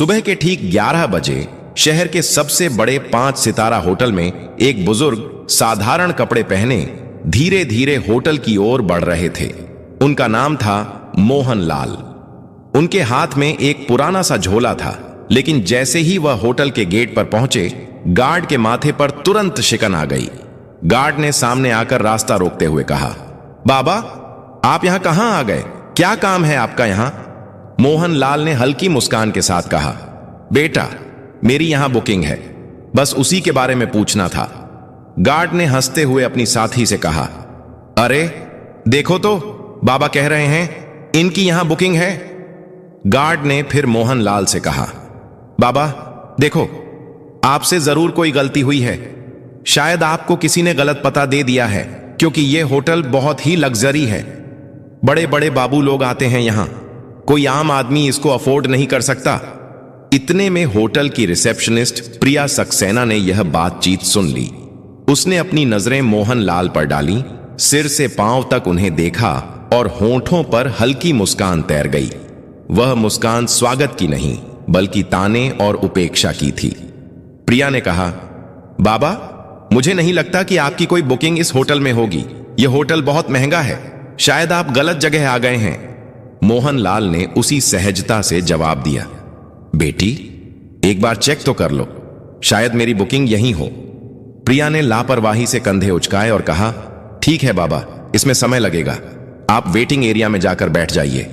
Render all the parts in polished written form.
सुबह के ठीक 11 बजे शहर के सबसे बड़े 5 सितारा होटल में एक बुजुर्ग साधारण कपड़े पहने धीरे धीरे होटल की ओर बढ़ रहे थे। उनका नाम था मोहन लाल। उनके हाथ में एक पुराना सा झोला था, लेकिन जैसे ही वह होटल के गेट पर पहुंचे, गार्ड के माथे पर तुरंत शिकन आ गई। गार्ड ने सामने आकर रास्ता रोकते हुए कहा, बाबा, आप यहां कहां आ गए? क्या काम है आपका यहां? मोहन लाल ने हल्की मुस्कान के साथ कहा, बेटा, मेरी यहां बुकिंग है, बस उसी के बारे में पूछना था। गार्ड ने हंसते हुए अपनी साथी से कहा, अरे देखो तो, बाबा कह रहे हैं इनकी यहां बुकिंग है। गार्ड ने फिर मोहन लाल से कहा, बाबा देखो, आपसे जरूर कोई गलती हुई है। शायद आपको किसी ने गलत पता दे दिया है, क्योंकि यह होटल बहुत ही लग्जरी है। बड़े बड़े बाबू लोग आते हैं यहां, कोई आम आदमी इसको अफोर्ड नहीं कर सकता। इतने में होटल की रिसेप्शनिस्ट प्रिया सक्सेना ने यह बातचीत सुन ली। उसने अपनी नजरें मोहन लाल पर डाली, सिर से पांव तक उन्हें देखा और होंठों पर हल्की मुस्कान तैर गई। वह मुस्कान स्वागत की नहीं, बल्कि ताने और उपेक्षा की थी। प्रिया ने कहा, बाबा, मुझे नहीं लगता कि आपकी कोई बुकिंग इस होटल में होगी। यह होटल बहुत महंगा है, शायद आप गलत जगह आ गए हैं। मोहन लाल ने उसी सहजता से जवाब दिया, बेटी, एक बार चेक तो कर लो, शायद मेरी बुकिंग यहीं हो। प्रिया ने लापरवाही से कंधे उचकाए और कहा, ठीक है बाबा, इसमें समय लगेगा, आप वेटिंग एरिया में जाकर बैठ जाइए।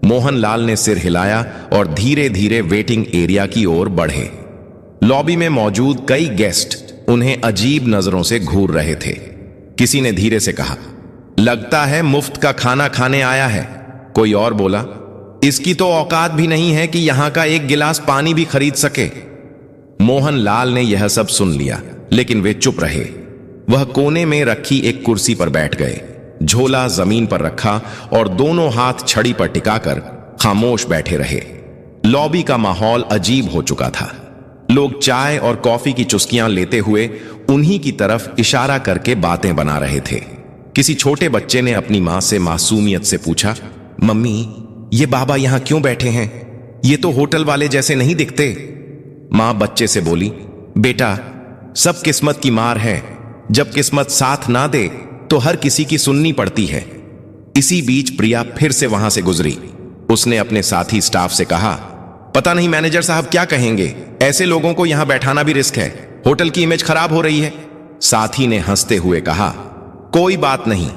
मोहन लाल ने सिर हिलाया और धीरे धीरे वेटिंग एरिया की ओर बढ़े। लॉबी में मौजूद कई गेस्ट उन्हें अजीब नजरों से घूर रहे थे। किसी ने धीरे से कहा, लगता है मुफ्त का खाना खाने आया है। कोई और बोला, इसकी तो औकात भी नहीं है कि यहां का एक गिलास पानी भी खरीद सके। मोहन लाल ने यह सब सुन लिया, लेकिन वे चुप रहे। वह कोने में रखी एक कुर्सी पर बैठ गए, झोला जमीन पर रखा और दोनों हाथ छड़ी पर टिकाकर खामोश बैठे रहे। लॉबी का माहौल अजीब हो चुका था। लोग चाय और कॉफी की चुस्कियां लेते हुए उन्हीं की तरफ इशारा करके बातें बना रहे थे। किसी छोटे बच्चे ने अपनी मां से मासूमियत से पूछा, मम्मी, ये बाबा यहां क्यों बैठे हैं? ये तो होटल वाले जैसे नहीं दिखते। मां बच्चे से बोली, बेटा, सब किस्मत की मार है। जब किस्मत साथ ना दे तो हर किसी की सुननी पड़ती है। इसी बीच प्रिया फिर से वहां से गुजरी। उसने अपने साथी स्टाफ से कहा, पता नहीं मैनेजर साहब क्या कहेंगे, ऐसे लोगों को यहां बैठाना भी रिस्क है, होटल की इमेज खराब हो रही है। साथी ने हंसते हुए कहा, कोई बात नहीं,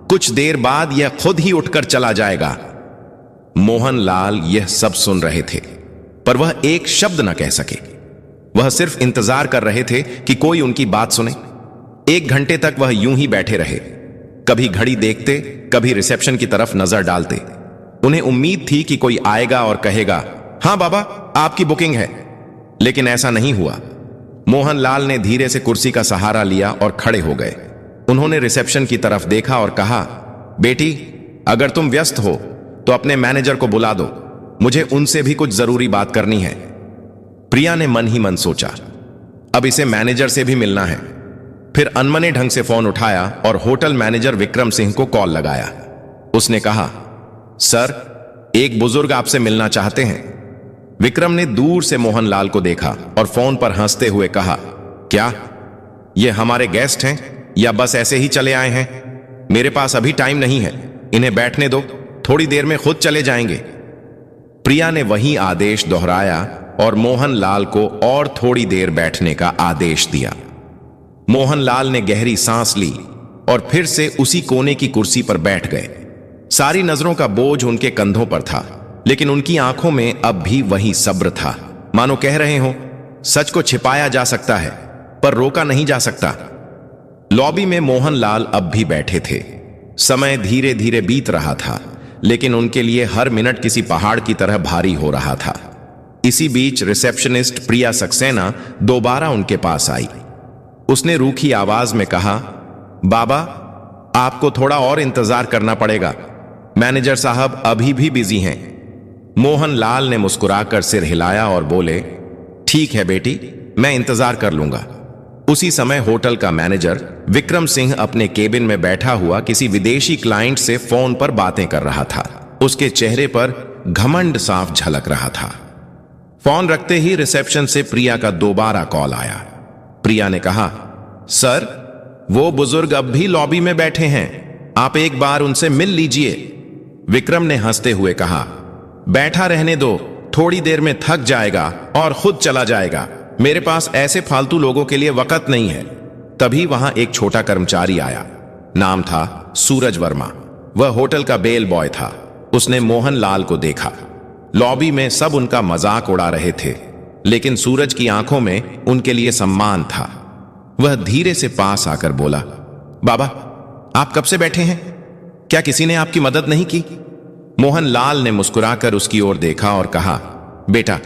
कुछ देर बाद यह खुद ही उठकर चला जाएगा। मोहन लाल यह सब सुन रहे थे, पर वह एक शब्द न कह सके। वह सिर्फ इंतजार कर रहे थे कि कोई उनकी बात सुने। 1 घंटे तक वह यूं ही बैठे रहे, कभी घड़ी देखते, कभी रिसेप्शन की तरफ नजर डालते। उन्हें उम्मीद थी कि कोई आएगा और कहेगा, हां बाबा, आपकी बुकिंग है, लेकिन ऐसा नहीं हुआ। मोहन लाल ने धीरे से कुर्सी का सहारा लिया और खड़े हो गए। उन्होंने रिसेप्शन की तरफ देखा और कहा, बेटी, अगर तुम व्यस्त हो तो अपने मैनेजर को बुला दो, मुझे उनसे भी कुछ जरूरी बात करनी है। प्रिया ने मन ही मन सोचा, अब इसे मैनेजर से भी मिलना है। फिर अनमने ढंग से फोन उठाया और होटल मैनेजर विक्रम सिंह को कॉल लगाया। उसने कहा, सर, एक बुजुर्ग आपसे मिलना चाहते हैं। विक्रम ने दूर से मोहन लाल को देखा और फोन पर हंसते हुए कहा, क्या ये हमारे गेस्ट हैं या बस ऐसे ही चले आए हैं? मेरे पास अभी टाइम नहीं है, इन्हें बैठने दो, थोड़ी देर में खुद चले जाएंगे। प्रिया ने वही आदेश दोहराया और मोहन लाल को और थोड़ी देर बैठने का आदेश दिया। मोहन लाल ने गहरी सांस ली और फिर से उसी कोने की कुर्सी पर बैठ गए। सारी नजरों का बोझ उनके कंधों पर था, लेकिन उनकी आंखों में अब भी वही सब्र था। मानो कह रहे हो, सच को छिपाया जा सकता है, पर रोका नहीं जा सकता। लॉबी में मोहन लाल अब भी बैठे थे। समय धीरे धीरे बीत रहा था, लेकिन उनके लिए हर मिनट किसी पहाड़ की तरह भारी हो रहा था। इसी बीच रिसेप्शनिस्ट प्रिया सक्सेना दोबारा उनके पास आई। उसने रूखी आवाज में कहा, बाबा, आपको थोड़ा और इंतजार करना पड़ेगा, मैनेजर साहब अभी भी बिजी हैं। मोहन लाल ने मुस्कुराकर सिर हिलाया और बोले, ठीक है बेटी, मैं इंतजार कर लूंगा। उसी समय होटल का मैनेजर विक्रम सिंह अपने केबिन में बैठा हुआ किसी विदेशी क्लाइंट से फोन पर बातें कर रहा था। उसके चेहरे पर घमंड साफ झलक रहा था। फोन रखते ही रिसेप्शन से प्रिया का दोबारा कॉल आया। प्रिया ने कहा, सर, वो बुजुर्ग अब भी लॉबी में बैठे हैं, आप एक बार उनसे मिल लीजिए। विक्रम ने हंसते हुए कहा, बैठा रहने दो, थोड़ी देर में थक जाएगा और खुद चला जाएगा। मेरे पास ऐसे फालतू लोगों के लिए वक्त नहीं है। तभी वहां एक छोटा कर्मचारी आया। नाम था सूरज वर्मा। वह होटल का बेल बॉय था। उसने मोहन लाल को देखा। लॉबी में सब उनका मजाक उड़ा रहे थे, लेकिन सूरज की आंखों में उनके लिए सम्मान था। वह धीरे से पास आकर बोला, बाबा, आप कब से बैठे हैं? क्या किसी ने आपकी मदद नहीं की? मोहन लाल ने मुस्कुराकर उसकी ओर देखा और कहा, बेटा,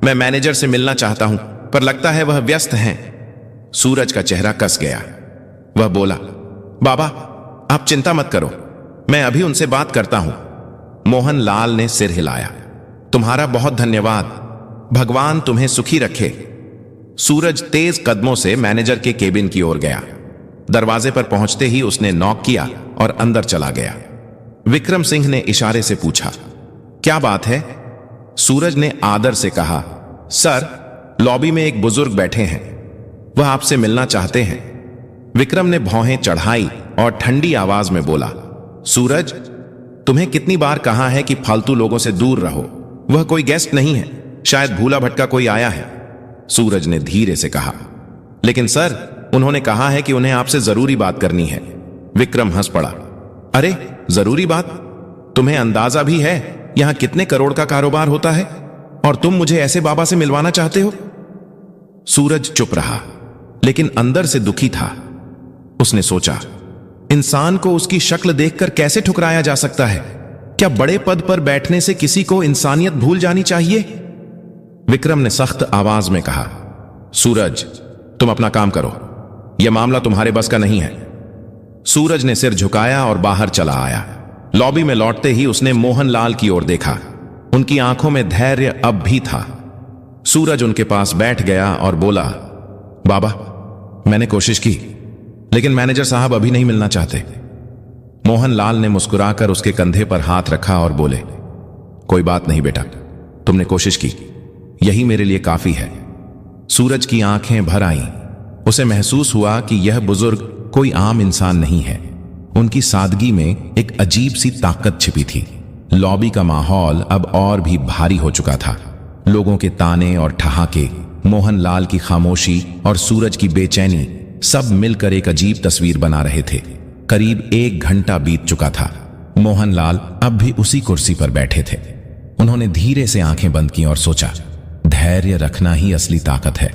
मैं मैनेजर से मिलना चाहता हूं, पर लगता है वह व्यस्त हैं। सूरज का चेहरा कस गया। वह बोला, बाबा, आप चिंता मत करो, मैं अभी उनसे बात करता हूं। मोहन लाल ने सिर हिलाया। तुम्हारा बहुत धन्यवाद, भगवान तुम्हें सुखी रखे। सूरज तेज कदमों से मैनेजर के केबिन की ओर गया। दरवाजे पर पहुंचते ही उसने नॉक किया और अंदर चला गया। विक्रम सिंह ने इशारे से पूछा, क्या बात है? सूरज ने आदर से कहा, सर, लॉबी में एक बुजुर्ग बैठे हैं, वह आपसे मिलना चाहते हैं। विक्रम ने भौहें चढ़ाई और ठंडी आवाज में बोला, सूरज, तुम्हें कितनी बार कहा है कि फालतू लोगों से दूर रहो। वह कोई गेस्ट नहीं है, शायद भूला भटका कोई आया है। सूरज ने धीरे से कहा, लेकिन सर, उन्होंने कहा है कि उन्हें आपसे जरूरी बात करनी है। विक्रम हंस पड़ा। अरे, जरूरी बात? तुम्हें अंदाजा भी है यहां कितने करोड़ का कारोबार होता है, और तुम मुझे ऐसे बाबा से मिलवाना चाहते हो? सूरज चुप रहा, लेकिन अंदर से दुखी था। उसने सोचा, इंसान को उसकी शक्ल देखकर कैसे ठुकराया जा सकता है? क्या बड़े पद पर बैठने से किसी को इंसानियत भूल जानी चाहिए? विक्रम ने सख्त आवाज में कहा, सूरज, तुम अपना काम करो, यह मामला तुम्हारे बस का नहीं है। सूरज ने सिर झुकाया और बाहर चला आया। लॉबी में लौटते ही उसने मोहन लाल की ओर देखा। उनकी आंखों में धैर्य अब भी था। सूरज उनके पास बैठ गया और बोला, बाबा, मैंने कोशिश की, लेकिन मैनेजर साहब अभी नहीं मिलना चाहते। मोहन लाल ने मुस्कुराकर उसके कंधे पर हाथ रखा और बोले, कोई बात नहीं बेटा, तुमने कोशिश की, यही मेरे लिए काफी है। सूरज की आंखें भर आईं। उसे महसूस हुआ कि यह बुजुर्ग कोई आम इंसान नहीं है। उनकी सादगी में एक अजीब सी ताकत छिपी थी। लॉबी का माहौल अब और भी भारी हो चुका था। लोगों के ताने और ठहाके, मोहन लाल की खामोशी और सूरज की बेचैनी सब मिलकर एक अजीब तस्वीर बना रहे थे। करीब 1 घंटा बीत चुका था। मोहन लाल अब भी उसी कुर्सी पर बैठे थे। उन्होंने धीरे से आंखें बंद की और सोचा, धैर्य रखना ही असली ताकत है।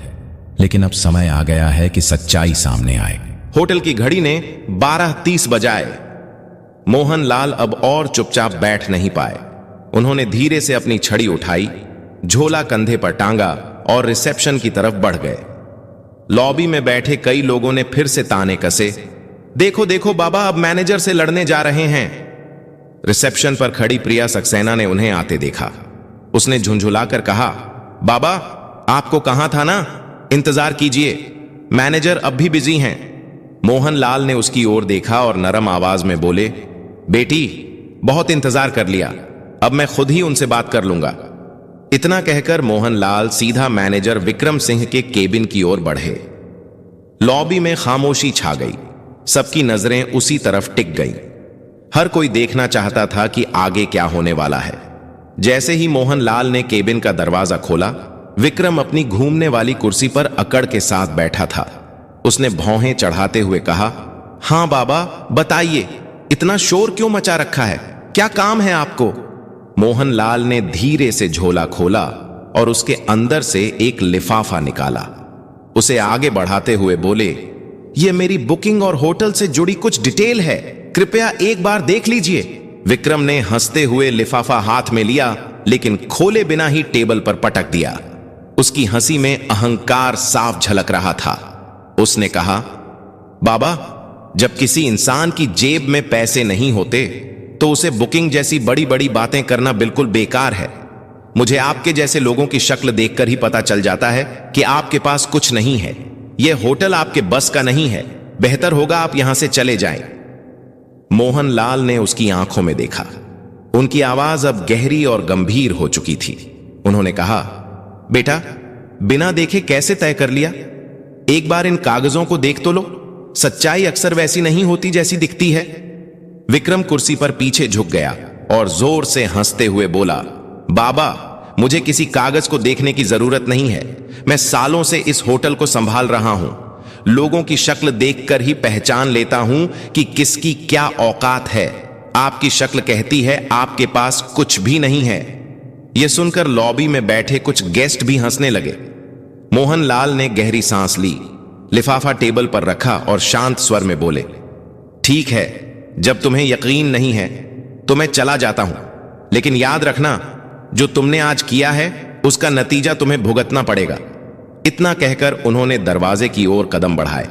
लेकिन अब समय आ गया है कि सच्चाई सामने आए। होटल की घड़ी ने 12:30 बजाए। मोहन लाल अब और चुपचाप बैठ नहीं पाए। उन्होंने धीरे से अपनी छड़ी उठाई, झोला कंधे पर टांगा और रिसेप्शन की तरफ बढ़ गए। लॉबी में बैठे कई लोगों ने फिर से ताने कसे, देखो देखो बाबा, अब मैनेजर से लड़ने जा रहे हैं। रिसेप्शन पर खड़ी प्रिया सक्सेना ने उन्हें आते देखा। उसने झुंझुलाकर कहा, बाबा, आपको कहा था ना, इंतजार कीजिए, मैनेजर अब भी बिजी हैं। मोहन लाल ने उसकी ओर देखा और नरम आवाज में बोले, बेटी, बहुत इंतजार कर लिया, अब मैं खुद ही उनसे बात कर लूंगा। इतना कहकर मोहन लाल सीधा मैनेजर विक्रम सिंह के केबिन की ओर बढ़े। लॉबी में खामोशी छा गई। सबकी नजरें उसी तरफ टिक गईं। हर कोई देखना चाहता था कि आगे क्या होने वाला है। जैसे ही मोहन लाल ने केबिन का दरवाजा खोला, विक्रम अपनी घूमने वाली कुर्सी पर अकड़ के साथ बैठा था। उसने भौहें चढ़ाते हुए कहा, हां बाबा, बताइए, इतना शोर क्यों मचा रखा है? क्या काम है आपको? मोहन लाल ने धीरे से झोला खोला और उसके अंदर से एक लिफाफा निकाला। उसे आगे बढ़ाते हुए बोले, यह मेरी बुकिंग और होटल से जुड़ी कुछ डिटेल है, कृपया एक बार देख लीजिए। विक्रम ने हंसते हुए लिफाफा हाथ में लिया, लेकिन खोले बिना ही टेबल पर पटक दिया। उसकी हंसी में अहंकार साफ झलक रहा था। उसने कहा, बाबा, जब किसी इंसान की जेब में पैसे नहीं होते तो उसे बुकिंग जैसी बड़ी बड़ी बातें करना बिल्कुल बेकार है। मुझे आपके जैसे लोगों की शक्ल देखकर ही पता चल जाता है कि आपके पास कुछ नहीं है। यह होटल आपके बस का नहीं है। बेहतर होगा आप यहां से चले जाएं। मोहन लाल ने उसकी आंखों में देखा। उनकी आवाज अब गहरी और गंभीर हो चुकी थी। उन्होंने कहा, बेटा, बिना देखे कैसे तय कर लिया? एक बार इन कागजों को देख तो लो। सच्चाई अक्सर वैसी नहीं होती जैसी दिखती है। विक्रम कुर्सी पर पीछे झुक गया और जोर से हंसते हुए बोला, बाबा, मुझे किसी कागज को देखने की जरूरत नहीं है। मैं सालों से इस होटल को संभाल रहा हूं। लोगों की शक्ल देखकर ही पहचान लेता हूं कि किसकी क्या औकात है। आपकी शक्ल कहती है आपके पास कुछ भी नहीं है। यह सुनकर लॉबी में बैठे कुछ गेस्ट भी हंसने लगे। मोहनलाल ने गहरी सांस ली, लिफाफा टेबल पर रखा और शांत स्वर में बोले, ठीक है, जब तुम्हें यकीन नहीं है तो मैं चला जाता हूं, लेकिन याद रखना, जो तुमने आज किया है उसका नतीजा तुम्हें भुगतना पड़ेगा। इतना कहकर उन्होंने दरवाजे की ओर कदम बढ़ाए।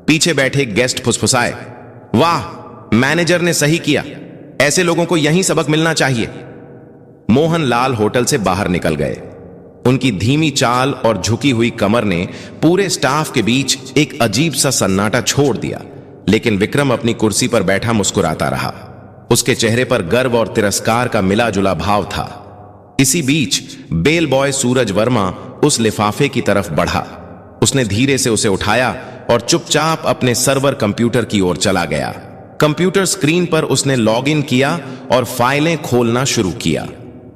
पीछे बैठे गेस्ट फुसफुसाए, वाह, मैनेजर ने सही किया, ऐसे लोगों को यही सबक मिलना चाहिए। मोहनलाल होटल से बाहर निकल गए। उनकी धीमी चाल और झुकी हुई कमर ने पूरे स्टाफ के बीच एक अजीब सा सन्नाटा छोड़ दिया, लेकिन विक्रम अपनी कुर्सी पर बैठा मुस्कुराता रहा। उसके चेहरे पर गर्व और तिरस्कार का मिला जुला भाव था। इसी बीच बेल बॉय सूरज वर्मा उस लिफाफे की तरफ बढ़ा। उसने धीरे से उसे उठाया और चुपचाप अपने सर्वर कंप्यूटर की ओर चला गया। कंप्यूटर स्क्रीन पर उसने लॉगिन किया और फाइलें खोलना शुरू किया।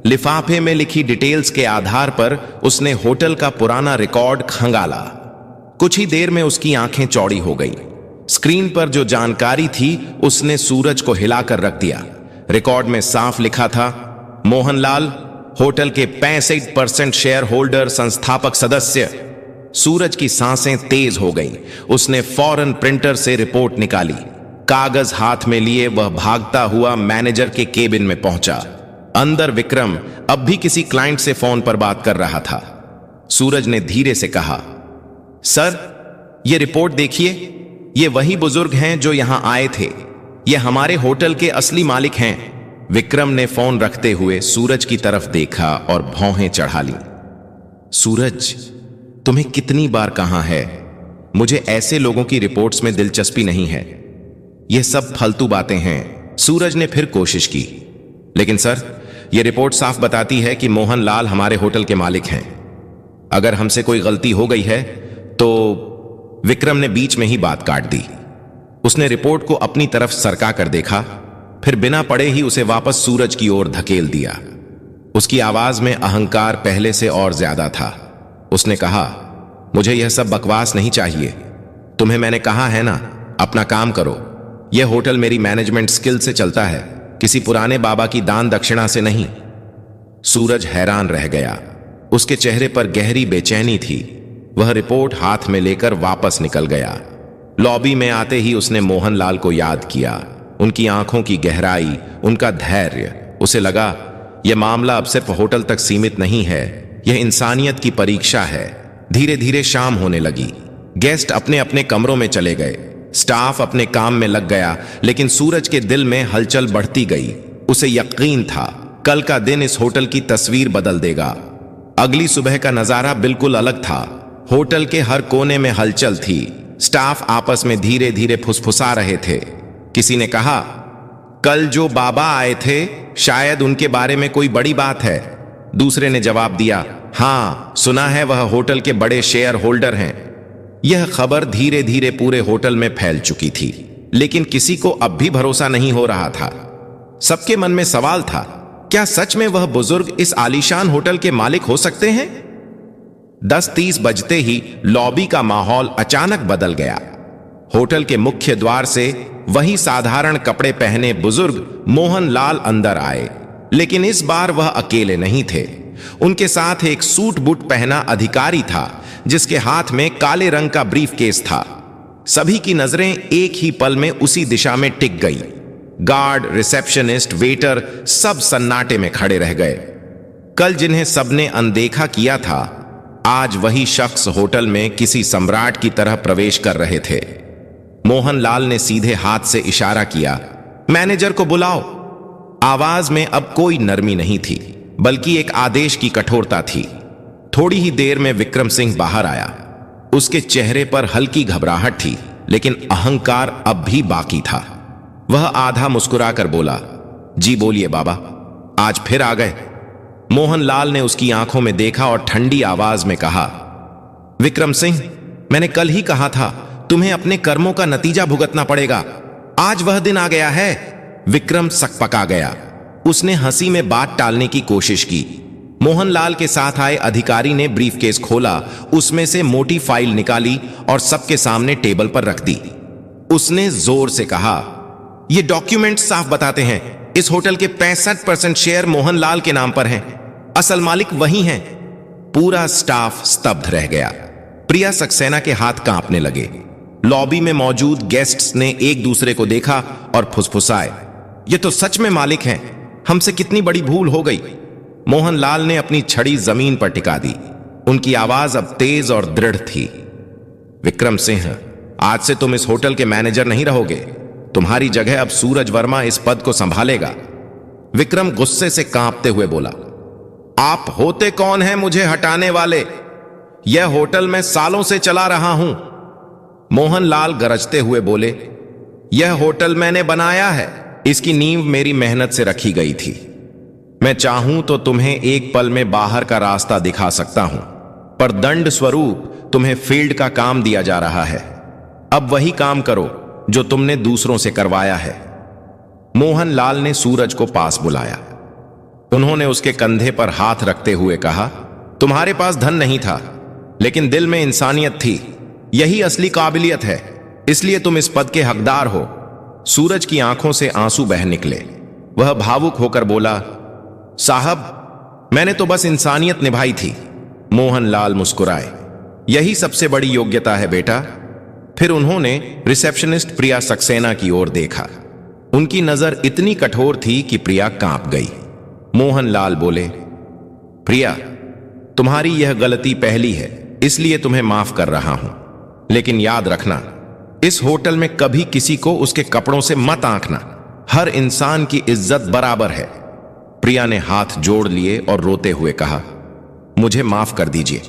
लिफाफे में लिखी डिटेल्स के आधार पर उसने होटल का पुराना रिकॉर्ड खंगाला। कुछ ही देर में उसकी आंखें चौड़ी हो गई। स्क्रीन पर जो जानकारी थी उसने सूरज को हिलाकर रख दिया। रिकॉर्ड में साफ लिखा था, मोहनलाल, होटल के 65% शेयर होल्डर, संस्थापक सदस्य। सूरज की सांसें तेज हो गईं। उसने फौरन प्रिंटर से रिपोर्ट निकाली। कागज हाथ में लिए वह भागता हुआ मैनेजर के केबिन में पहुंचा। अंदर विक्रम अब भी किसी क्लाइंट से फोन पर बात कर रहा था। सूरज ने धीरे से कहा, सर, यह रिपोर्ट देखिए, ये वही बुजुर्ग हैं जो यहां आए थे। ये हमारे होटल के असली मालिक हैं। विक्रम ने फोन रखते हुए सूरज की तरफ देखा और भौहें चढ़ा ली। सूरज, तुम्हें कितनी बार कहा है, मुझे ऐसे लोगों की रिपोर्ट्स में दिलचस्पी नहीं है। यह सब फालतू बातें हैं। सूरज ने फिर कोशिश की, लेकिन सर, यह रिपोर्ट साफ बताती है कि मोहनलाल हमारे होटल के मालिक हैं। अगर हमसे कोई गलती हो गई है तो। विक्रम ने बीच में ही बात काट दी। उसने रिपोर्ट को अपनी तरफ सरका कर देखा, फिर बिना पढ़े ही उसे वापस सूरज की ओर धकेल दिया। उसकी आवाज में अहंकार पहले से और ज्यादा था। उसने कहा, मुझे यह सब बकवास नहीं चाहिए। तुम्हें मैंने कहा है ना, अपना काम करो। यह होटल मेरी मैनेजमेंट स्किल से चलता है, किसी पुराने बाबा की दान दक्षिणा से नहीं। सूरज हैरान रह गया। उसके चेहरे पर गहरी बेचैनी थी। वह रिपोर्ट हाथ में लेकर वापस निकल गया। लॉबी में आते ही उसने मोहनलाल को याद किया। उनकी आंखों की गहराई, उनका धैर्य। उसे लगा, यह मामला अब सिर्फ होटल तक सीमित नहीं है, यह इंसानियत की परीक्षा है। धीरे धीरे शाम होने लगी। गेस्ट अपने अपने कमरों में चले गए। स्टाफ अपने काम में लग गया, लेकिन सूरज के दिल में हलचल बढ़ती गई। उसे यकीन था, कल का दिन इस होटल की तस्वीर बदल देगा। अगली सुबह का नजारा बिल्कुल अलग था। होटल के हर कोने में हलचल थी। स्टाफ आपस में धीरे धीरे फुसफुसा रहे थे। किसी ने कहा, कल जो बाबा आए थे, शायद उनके बारे में कोई बड़ी बात है। दूसरे ने जवाब दिया, हां, सुना है वह होटल के बड़े शेयर होल्डर हैं। यह खबर धीरे धीरे पूरे होटल में फैल चुकी थी, लेकिन किसी को अब भी भरोसा नहीं हो रहा था। सबके मन में सवाल था, क्या सच में वह बुजुर्ग इस आलीशान होटल के मालिक हो सकते हैं? 10:30 बजते ही लॉबी का माहौल अचानक बदल गया। होटल के मुख्य द्वार से वही साधारण कपड़े पहने बुजुर्ग मोहनलाल अंदर आए, लेकिन इस बार वह अकेले नहीं थे। उनके साथ एक सूट बूट पहना अधिकारी था, जिसके हाथ में काले रंग का ब्रीफकेस था। सभी की नजरें एक ही पल में उसी दिशा में टिक गई। गार्ड, रिसेप्शनिस्ट, वेटर सब सन्नाटे में खड़े रह गए। कल जिन्हें सबने अनदेखा किया था, आज वही शख्स होटल में किसी सम्राट की तरह प्रवेश कर रहे थे। मोहनलाल ने सीधे हाथ से इशारा किया, मैनेजर को बुलाओ। आवाज में अब कोई नरमी नहीं थी, बल्कि एक आदेश की कठोरता थी। थोड़ी ही देर में विक्रम सिंह बाहर आया। उसके चेहरे पर हल्की घबराहट थी, लेकिन अहंकार अब भी बाकी था। वह आधा मुस्कुराकर बोला, जी बोलिए बाबा, आज फिर आ गए। मोहनलाल ने उसकी आंखों में देखा और ठंडी आवाज में कहा, विक्रम सिंह, मैंने कल ही कहा था तुम्हें अपने कर्मों का नतीजा भुगतना पड़ेगा। आज वह दिन आ गया है। विक्रम सकपका गया। उसने हंसी में बात टालने की कोशिश की। मोहनलाल के साथ आए अधिकारी ने ब्रीफकेस खोला, उसमें से मोटी फाइल निकाली और सबके सामने टेबल पर रख दी। उसने जोर से कहा, ये डॉक्यूमेंट साफ बताते हैं इस होटल के 65% शेयर मोहनलाल के नाम पर हैं। असल मालिक वही हैं। पूरा स्टाफ स्तब्ध रह गया। प्रिया सक्सेना के हाथ कांपने लगे। लॉबी में मौजूद गेस्ट्स ने एक दूसरे को देखा और फुसफुसाए, ये तो सच में मालिक हैं। हमसे कितनी बड़ी भूल हो गई। मोहनलाल ने अपनी छड़ी जमीन पर टिका दी। उनकी आवाज अब तेज और दृढ़ थी। विक्रम सिंह, आज से तुम इस होटल के मैनेजर नहीं रहोगे। तुम्हारी जगह अब सूरज वर्मा इस पद को संभालेगा। विक्रम गुस्से से कांपते हुए बोला, आप होते कौन हैं मुझे हटाने वाले? यह होटल मैं सालों से चला रहा हूं। मोहनलाल गरजते हुए बोले, यह होटल मैंने बनाया है। इसकी नींव मेरी मेहनत से रखी गई थी। मैं चाहूं तो तुम्हें एक पल में बाहर का रास्ता दिखा सकता हूं, पर दंड स्वरूप तुम्हें फील्ड का काम दिया जा रहा है। अब वही काम करो जो तुमने दूसरों से करवाया है। मोहनलाल ने सूरज को पास बुलाया। उन्होंने उसके कंधे पर हाथ रखते हुए कहा, तुम्हारे पास धन नहीं था, लेकिन दिल में इंसानियत थी। यही असली काबिलियत है, इसलिए तुम इस पद के हकदार हो। सूरज की आंखों से आंसू बह निकले। वह भावुक होकर बोला, साहब, मैंने तो बस इंसानियत निभाई थी। मोहनलाल मुस्कुराए, यही सबसे बड़ी योग्यता है बेटा। फिर उन्होंने रिसेप्शनिस्ट प्रिया सक्सेना की ओर देखा। उनकी नजर इतनी कठोर थी कि प्रिया कांप गई। मोहनलाल बोले, प्रिया, तुम्हारी यह गलती पहली है, इसलिए तुम्हें माफ कर रहा हूं। लेकिन याद रखना, इस होटल में कभी किसी को उसके कपड़ों से मत आंकना। हर इंसान की इज्जत बराबर है। प्रिया ने हाथ जोड़ लिए और रोते हुए कहा, मुझे माफ कर दीजिए,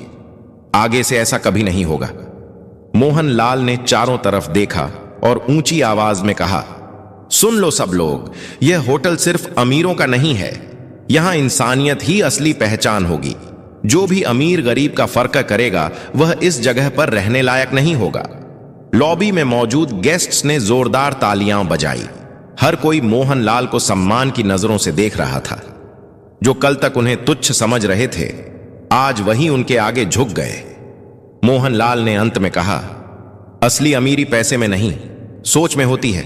आगे से ऐसा कभी नहीं होगा। मोहनलाल ने चारों तरफ देखा और ऊंची आवाज में कहा, सुन लो सब लोग, यह होटल सिर्फ अमीरों का नहीं है। यहां इंसानियत ही असली पहचान होगी। जो भी अमीर गरीब का फर्क करेगा वह इस जगह पर रहने लायक नहीं होगा। लॉबी में मौजूद गेस्ट्स ने जोरदार तालियां बजाई। हर कोई मोहनलाल को सम्मान की नजरों से देख रहा था। जो कल तक उन्हें तुच्छ समझ रहे थे, आज वही उनके आगे झुक गए। मोहनलाल ने अंत में कहा, असली अमीरी पैसे में नहीं, सोच में होती है।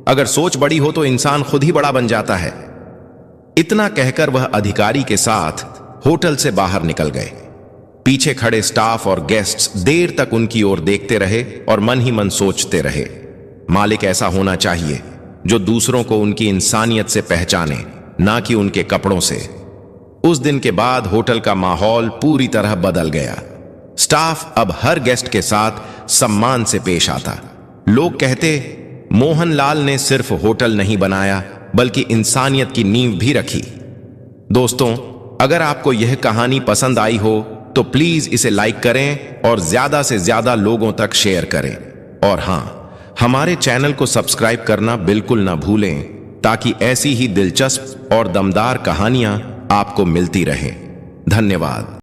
अगर सोच बड़ी हो तो इंसान खुद ही बड़ा बन जाता है। इतना कहकर वह अधिकारी के साथ होटल से बाहर निकल गए। पीछे खड़े स्टाफ और गेस्ट्स देर तक उनकी ओर देखते रहे और मन ही मन सोचते रहे, मालिक ऐसा होना चाहिए जो दूसरों को उनकी इंसानियत से पहचाने, ना कि उनके कपड़ों से। उस दिन के बाद होटल का माहौल पूरी तरह बदल गया। स्टाफ अब हर गेस्ट के साथ सम्मान से पेश आता। लोग कहते, मोहनलाल ने सिर्फ होटल नहीं बनाया बल्कि इंसानियत की नींव भी रखी। दोस्तों, अगर आपको यह कहानी पसंद आई हो तो प्लीज इसे लाइक करें और ज्यादा से ज्यादा लोगों तक शेयर करें। और हां, हमारे चैनल को सब्सक्राइब करना बिल्कुल ना भूलें, ताकि ऐसी ही दिलचस्प और दमदार कहानियां आपको मिलती रहें। धन्यवाद।